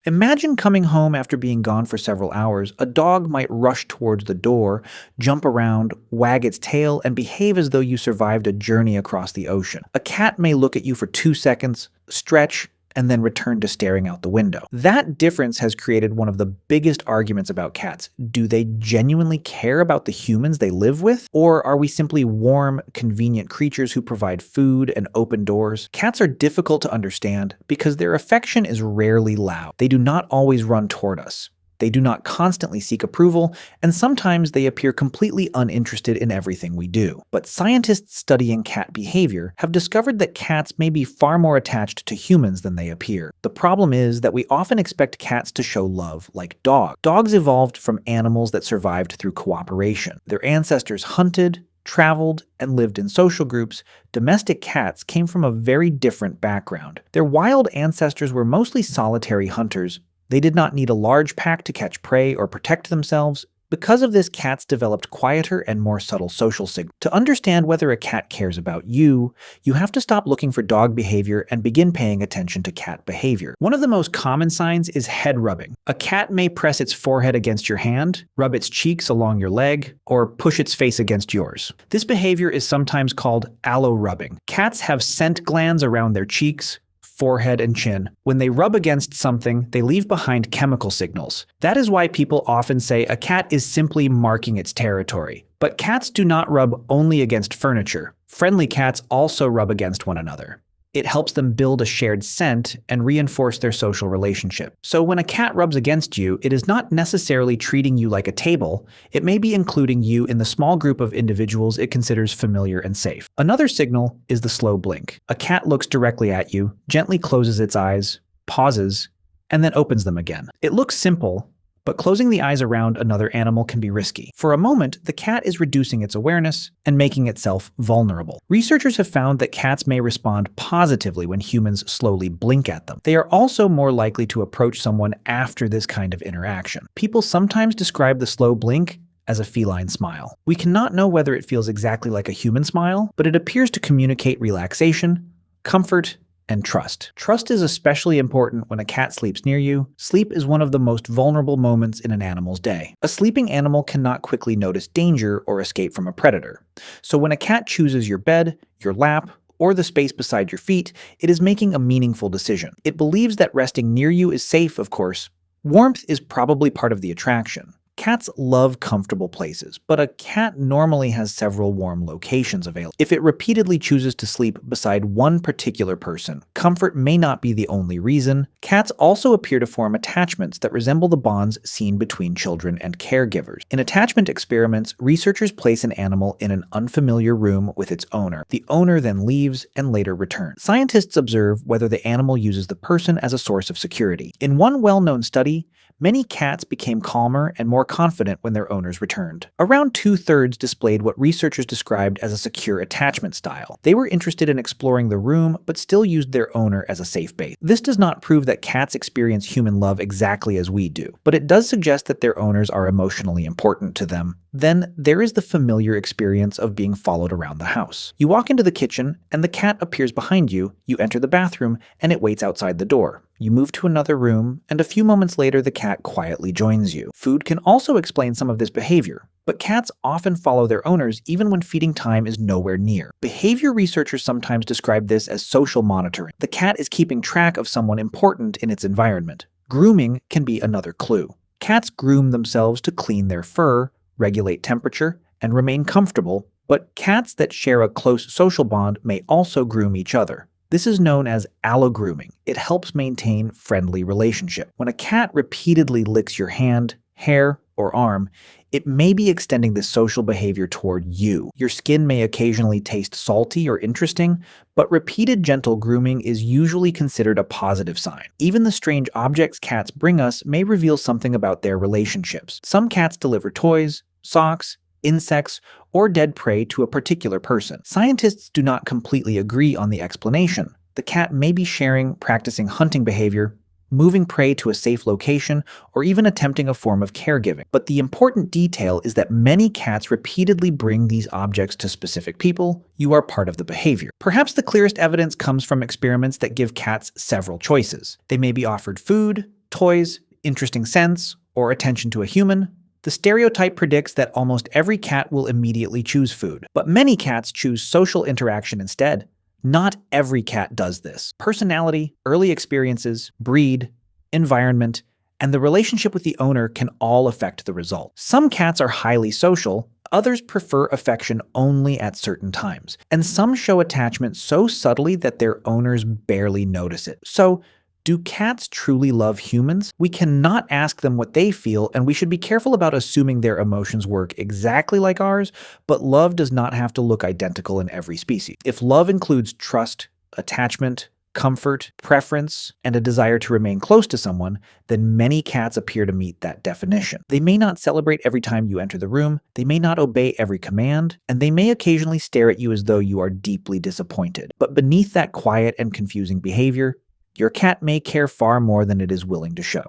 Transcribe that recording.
Imagine coming home after being gone for several hours. A dog might rush towards the door, jump around, wag its tail, and behave as though you survived a journey across the ocean. A cat may look at you for 2 seconds, stretch, and then return to staring out the window. That difference has created one of the biggest arguments about cats. Do they genuinely care about the humans they live with? Or are we simply warm, convenient creatures who provide food and open doors? Cats are difficult to understand because their affection is rarely loud. They do not always run toward us. They do not constantly seek approval, and sometimes they appear completely uninterested in everything we do. But scientists studying cat behavior have discovered that cats may be far more attached to humans than they appear. The problem is that we often expect cats to show love like dogs. Dogs evolved from animals that survived through cooperation. Their ancestors hunted, traveled, and lived in social groups. Domestic cats came from a very different background. Their wild ancestors were mostly solitary hunters. They did not need a large pack to catch prey or protect themselves. Because of this, cats developed quieter and more subtle social signals. To understand whether a cat cares about you, you have to stop looking for dog behavior and begin paying attention to cat behavior. One of the most common signs is head rubbing. A cat may press its forehead against your hand, rub its cheeks along your leg, or push its face against yours. This behavior is sometimes called allo-rubbing. Cats have scent glands around their cheeks, forehead, and chin. When they rub against something, they leave behind chemical signals. That is why people often say a cat is simply marking its territory. But cats do not rub only against furniture. Friendly cats also rub against one another. It helps them build a shared scent and reinforce their social relationship. So when a cat rubs against you, it is not necessarily treating you like a table. It may be including you in the small group of individuals it considers familiar and safe. Another signal is the slow blink. A cat looks directly at you, gently closes its eyes, pauses, and then opens them again. It looks simple, but closing the eyes around another animal can be risky. For a moment, the cat is reducing its awareness and making itself vulnerable. Researchers have found that cats may respond positively when humans slowly blink at them. They are also more likely to approach someone after this kind of interaction. People sometimes describe the slow blink as a feline smile. We cannot know whether it feels exactly like a human smile, but it appears to communicate relaxation, comfort, and trust. Trust is especially important when a cat sleeps near you. Sleep is one of the most vulnerable moments in an animal's day. A sleeping animal cannot quickly notice danger or escape from a predator. So when a cat chooses your bed, your lap, or the space beside your feet, it is making a meaningful decision. It believes that resting near you is safe, of course. Warmth is probably part of the attraction. Cats love comfortable places, but a cat normally has several warm locations available. If it repeatedly chooses to sleep beside one particular person, comfort may not be the only reason. Cats also appear to form attachments that resemble the bonds seen between children and caregivers. In attachment experiments, researchers place an animal in an unfamiliar room with its owner. The owner then leaves and later returns. Scientists observe whether the animal uses the person as a source of security. In one well-known study, many cats became calmer and more confident when their owners returned. Around 2/3 displayed what researchers described as a secure attachment style. They were interested in exploring the room, but still used their owner as a safe base. This does not prove that cats experience human love exactly as we do, but it does suggest that their owners are emotionally important to them. Then there is the familiar experience of being followed around the house. You walk into the kitchen, and the cat appears behind you. You enter the bathroom, and it waits outside the door. You move to another room, and a few moments later the cat quietly joins you. Food can also explain some of this behavior, but cats often follow their owners even when feeding time is nowhere near. Behavior researchers sometimes describe this as social monitoring. The cat is keeping track of someone important in its environment. Grooming can be another clue. Cats groom themselves to clean their fur, regulate temperature, and remain comfortable, but cats that share a close social bond may also groom each other. This is known as allo-grooming. It helps maintain friendly relationship. When a cat repeatedly licks your hand, hair, or arm, it may be extending this social behavior toward you. Your skin may occasionally taste salty or interesting, but repeated gentle grooming is usually considered a positive sign. Even the strange objects cats bring us may reveal something about their relationships. Some cats deliver toys, socks, insects, or dead prey to a particular person. Scientists do not completely agree on the explanation. The cat may be sharing, practicing hunting behavior, moving prey to a safe location, or even attempting a form of caregiving. But the important detail is that many cats repeatedly bring these objects to specific people. You are part of the behavior. Perhaps the clearest evidence comes from experiments that give cats several choices. They may be offered food, toys, interesting scents, or attention to a human, the stereotype predicts that almost every cat will immediately choose food. But many cats choose social interaction instead. Not every cat does this. Personality, early experiences, breed, environment, and the relationship with the owner can all affect the result. Some cats are highly social, others prefer affection only at certain times, and some show attachment so subtly that their owners barely notice it. So, do cats truly love humans? We cannot ask them what they feel, and we should be careful about assuming their emotions work exactly like ours, but love does not have to look identical in every species. If love includes trust, attachment, comfort, preference, and a desire to remain close to someone, then many cats appear to meet that definition. They may not celebrate every time you enter the room, they may not obey every command, and they may occasionally stare at you as though you are deeply disappointed. But beneath that quiet and confusing behavior, your cat may care far more than it is willing to show.